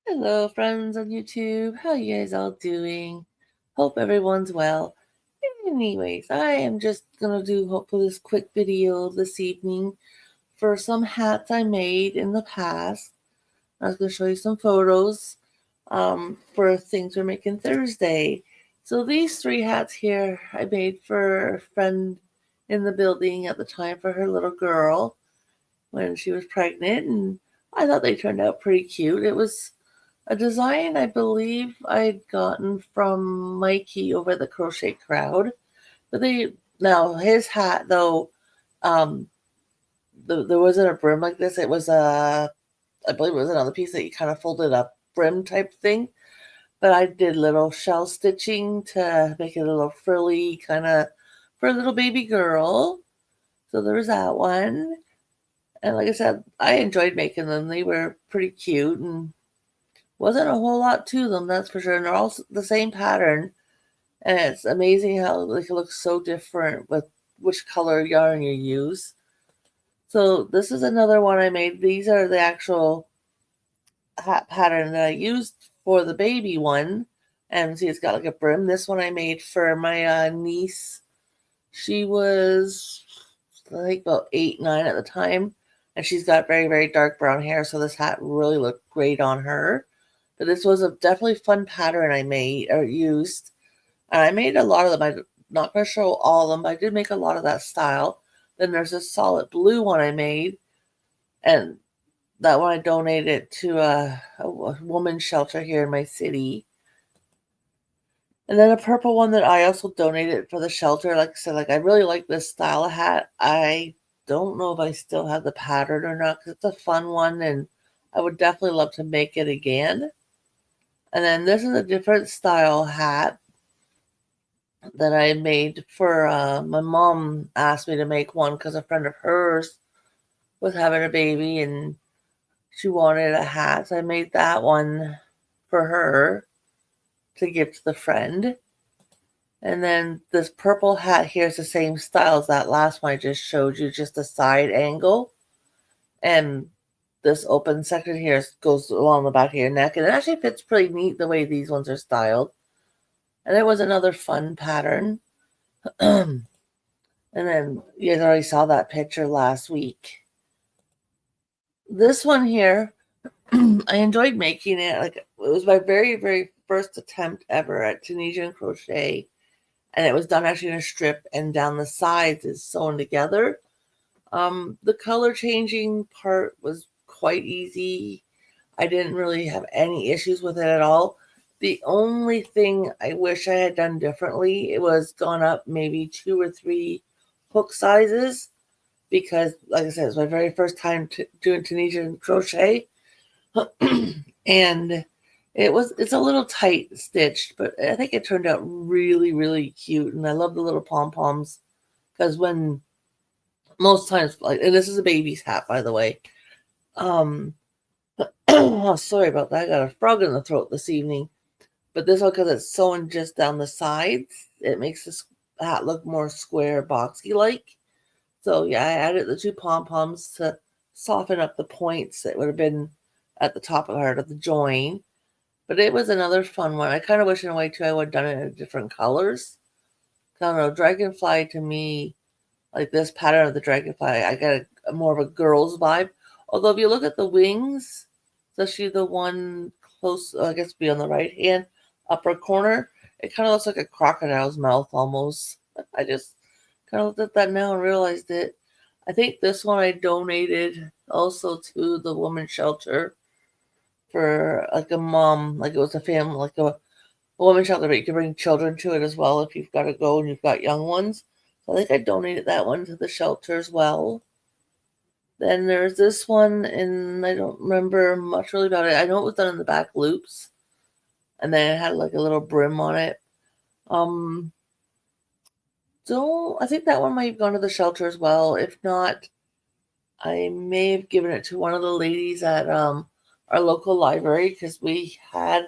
Hello, friends on YouTube. How you guys all doing? Hope everyone's well. Anyways, I am just gonna do hopefully this quick video this evening for some hats I made in the past. I was gonna show you some photos for things we're making Thursday. So these three hats here I made for a friend in the building at the time for her little girl when she was pregnant, and I thought they turned out pretty cute. It was a design I believe I'd gotten from Mikey over the Crochet Crowd. But now his hat though, um, there wasn't a brim like this. It was I believe it was another piece that you kind of folded up brim type thing. But I did little shell stitching to make it a little frilly kind of for a little baby girl. So there was that one. And like I said, I enjoyed making them. They were pretty cute and wasn't a whole lot to them, that's for sure. And they're all the same pattern. And it's amazing how they can look so different with which color yarn you use. So this is another one I made. These are the actual hat pattern that I used for the baby one. And see, it's got like a brim. This one I made for my niece. She was, I think, about 8, 9 at the time. And she's got very, very dark brown hair. So this hat really looked great on her. But this was a definitely fun pattern I made or used. And I made a lot of them. I'm not going to show all of them, but I did make a lot of that style. Then there's this solid blue one I made. And that one I donated to a woman's shelter here in my city. And then a purple one that I also donated for the shelter. Like I said, I really like this style of hat. I don't know if I still have the pattern or not because it's a fun one and I would definitely love to make it again. And then this is a different style hat that I made for my mom asked me to make one because a friend of hers was having a baby and she wanted a hat. So I made that one for her to give to the friend. And then this purple hat here is the same style as that last one I just showed you, just a side angle. And this open section here goes along the back of your neck. And it actually fits pretty neat the way these ones are styled. And it was another fun pattern. And then you guys already saw that picture last week. This one here, I enjoyed making it. Like it was my very, very first attempt ever at Tunisian crochet. And it was done actually in a strip, and down the sides is sewn together. The color changing part was quite easy. I didn't really have any issues with it at all. The only thing I wish I had done differently, it was gone up maybe 2 or 3 hook sizes because, like I said, it's my very first time doing Tunisian crochet, and it's a little tight stitched, but I think it turned out really, really cute, and I love the little pom poms because when most times, like, and this is a baby's hat, by the way. Oh, sorry about that. I got a frog in the throat this evening. But this one, because it's sewn just down the sides, it makes this hat look more square, boxy like. So yeah, I added the 2 pom poms to soften up the points that would have been at the top of the join. But it was another fun one. I kind of wish in a way too I would have done it in different colors. I don't know, dragonfly to me, like this pattern of the dragonfly, I got more of a girl's vibe. Although if you look at the wings, especially the one close, I guess be on the right hand upper corner, it kind of looks like a crocodile's mouth almost. I just kind of looked at that now and realized it. I think this one I donated also to the women's shelter for like a mom, like it was a family, like a women's shelter, but you can bring children to it as well if you've got to go and you've got young ones. So I think I donated that one to the shelter as well. Then there's this one, and I don't remember much really about it. I know it was done in the back loops, and then it had like a little brim on it. Um, don't I think that one might have gone to the shelter as well. If not, I may have given it to one of the ladies at our local library because we had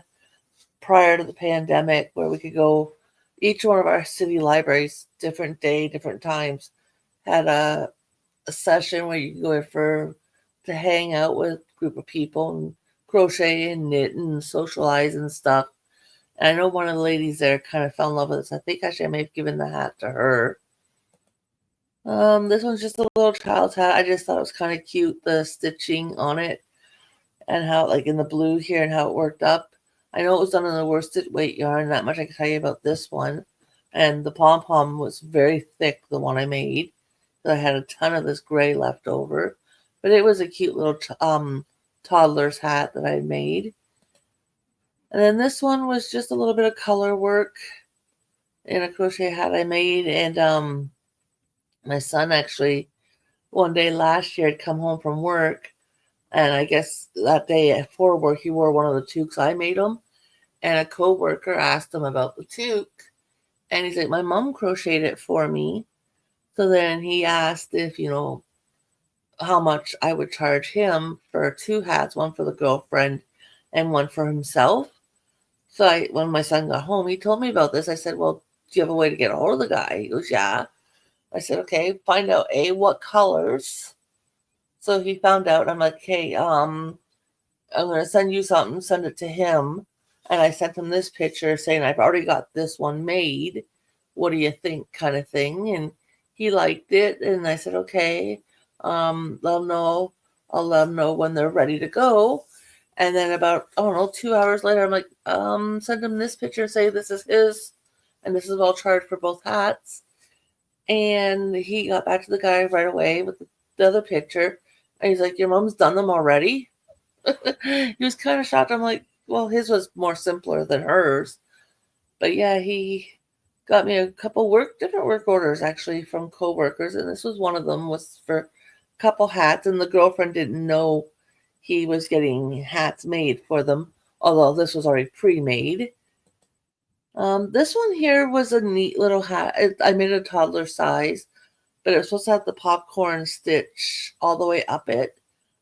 prior to the pandemic where we could go. Each one of our city libraries, different day, different times, had a session where you can go in for to hang out with a group of people and crochet and knit and socialize and stuff. And I know one of the ladies there kind of fell in love with this. I think actually I may have given the hat to her. This one's just a little child's hat. I just thought it was kind of cute, the stitching on it and how, like in the blue here and how it worked up. I know it was done in the worsted weight yarn. That much I can tell you about this one. And the pom-pom was very thick, the one I made. I had a ton of this gray left over. But it was a cute little toddler's hat that I made. And then this one was just a little bit of color work in a crochet hat I made. And my son actually, one day last year, had come home from work. And I guess that day for work, he wore one of the toques I made him. And a co-worker asked him about the toque. And he's like, my mom crocheted it for me. So then he asked if, how much I would charge him for 2 hats, one for the girlfriend and one for himself. So when my son got home, he told me about this. I said, well, do you have a way to get a hold of the guy? He goes, yeah. I said, okay, find out what colors. So he found out. I'm like, hey, I'm going to send you something, send it to him. And I sent him this picture saying, I've already got this one made. What do you think, kind of thing? And he liked it. And I said, okay, let him know. I'll let him know when they're ready to go. And then about, 2 hours later, I'm like, send him this picture, say this is his, and this is all charged for both hats. And he got back to the guy right away with the other picture. And he's like, your mom's done them already? He was kind of shocked. I'm like, well, his was more simpler than hers. But yeah, he got me a couple different work orders actually from co-workers. And this was one of them, was for a couple hats. And the girlfriend didn't know he was getting hats made for them, although this was already pre-made. This one here was a neat little hat. I made a toddler size, but it was supposed to have the popcorn stitch all the way up it.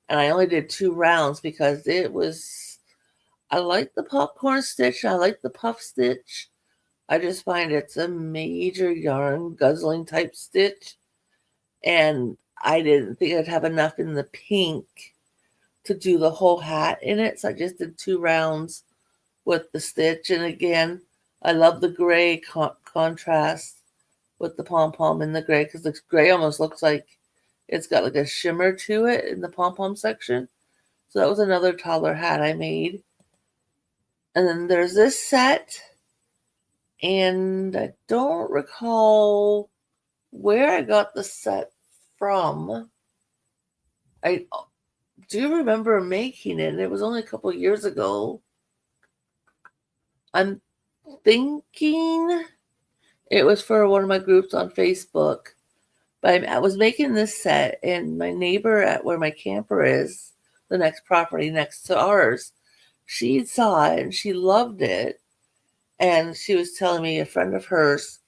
And I only did 2 rounds because I like the popcorn stitch. I like the puff stitch. I just find it's a major yarn guzzling type stitch. And I didn't think I'd have enough in the pink to do the whole hat in it. So I just did 2 rounds with the stitch. And again, I love the gray contrast with the pom-pom in the gray, because the gray almost looks like it's got like a shimmer to it in the pom-pom section. So that was another toddler hat I made. And then there's this set. And I don't recall where I got the set from. I do remember making it, and it was only a couple years ago. I'm thinking it was for one of my groups on Facebook. But I was making this set, and my neighbor at where my camper is, the next property next to ours, she saw it and she loved it. And she was telling me a friend of hers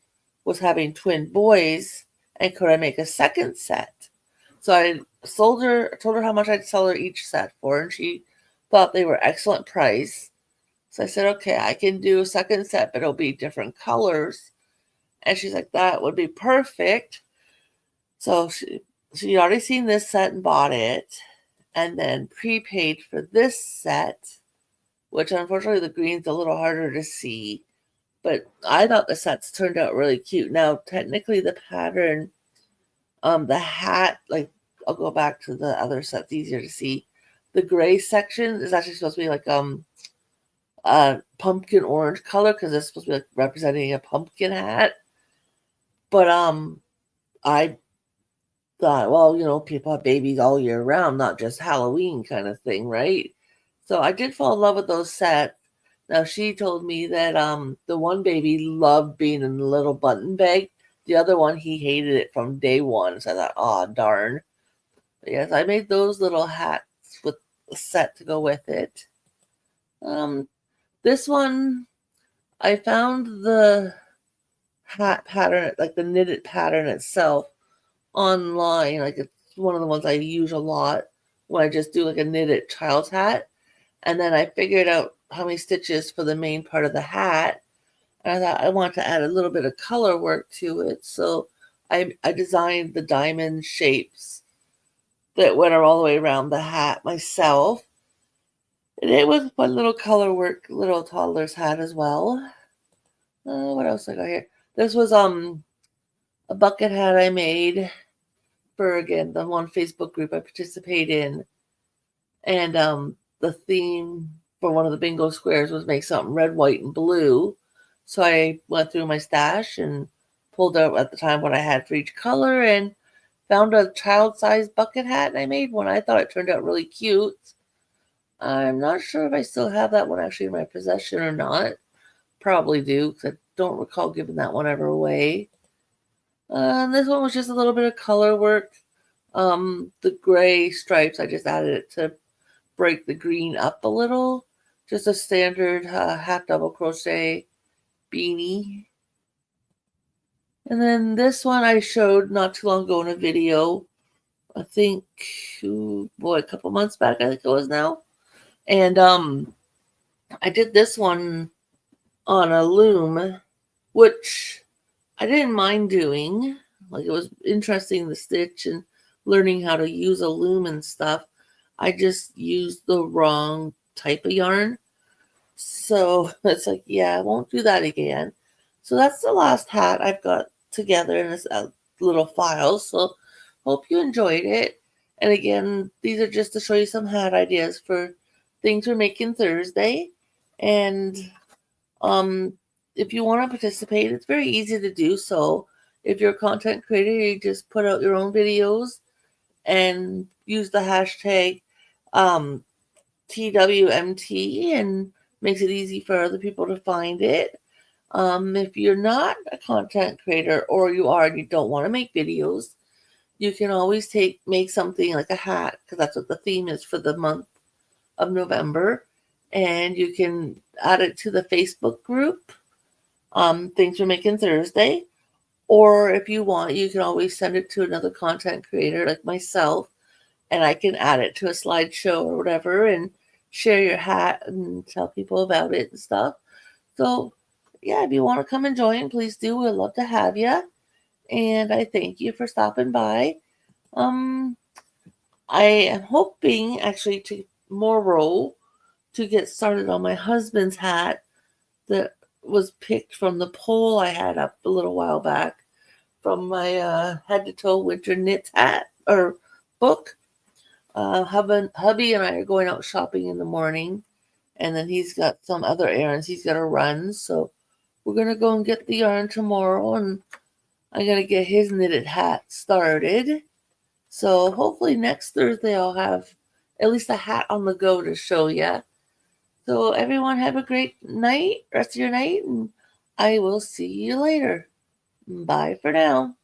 was having twin boys, and could I make a second set? So I told her how much I'd sell her each set for, and she thought they were excellent price. So I said, okay, I can do a second set, but it'll be different colors. And she's like, that would be perfect. So she already seen this set and bought it, and then prepaid for this set, which unfortunately the green's a little harder to see. But I thought the sets turned out really cute. Now, technically the pattern, the hat, like, I'll go back to the other sets, easier to see. The gray section is actually supposed to be like a pumpkin orange color, because it's supposed to be like representing a pumpkin hat. But I thought, well, people have babies all year round, not just Halloween kind of thing, right? So I did fall in love with those sets. Now, she told me that the one baby loved being in the little button bag. The other one, he hated it from day one. So I thought, oh, darn. But yes, I made those little hats with a set to go with it. This one, I found the hat pattern, like the knitted pattern itself, online. Like, it's one of the ones I use a lot when I just do like a knitted child's hat. And then I figured out how many stitches for the main part of the hat. And I thought I want to add a little bit of color work to it. So I designed the diamond shapes that went all the way around the hat myself. And it was fun little color work little toddlers had as well. What else I got here? This was a bucket hat I made for, again, the one Facebook group I participate in. And the theme for one of the bingo squares was make something red, white, and blue. So I went through my stash and pulled out at the time what I had for each color and found a child-sized bucket hat, and I made one. I thought it turned out really cute. I'm not sure if I still have that one actually in my possession or not. Probably do, because I don't recall giving that one ever away. And this one was just a little bit of color work. The gray stripes, I just added it to break the green up a little. Just a standard hat double crochet beanie. And then this one I showed not too long ago in a video. I think, a couple months back, I think it was now. And I did this one on a loom, which I didn't mind doing. Like, it was interesting, the stitch and learning how to use a loom and stuff. I just used the wrong type of yarn. So it's like, yeah, I won't do that again. So that's the last hat I've got together in this little file. So hope you enjoyed it. And again, these are just to show you some hat ideas for things we're making Thursday. And if you want to participate, it's very easy to do so. If you're a content creator, you just put out your own videos and use the hashtag TWMT, and makes it easy for other people to find it. If you're not a content creator, or you are and you don't want to make videos, you can always make something like a hat, because that's what the theme is for the month of November, and you can add it to the Facebook group, Things We're Making Thursday. Or if you want, you can always send it to another content creator like myself, and I can add it to a slideshow or whatever and share your hat and tell people about it and stuff. So, yeah, if you want to come and join, please do. We'd love to have you. And I thank you for stopping by. I am hoping actually tomorrow to get started on my husband's hat that was picked from the poll I had up a little while back from my head to toe winter knits hat or book. Hubby and I are going out shopping in the morning, and then he's got some other errands he's got to run. So we're going to go and get the yarn tomorrow, and I'm going to get his knitted hat started. So hopefully next Thursday I'll have at least a hat on the go to show you. So everyone have a great night, rest of your night, and I will see you later. Bye for now.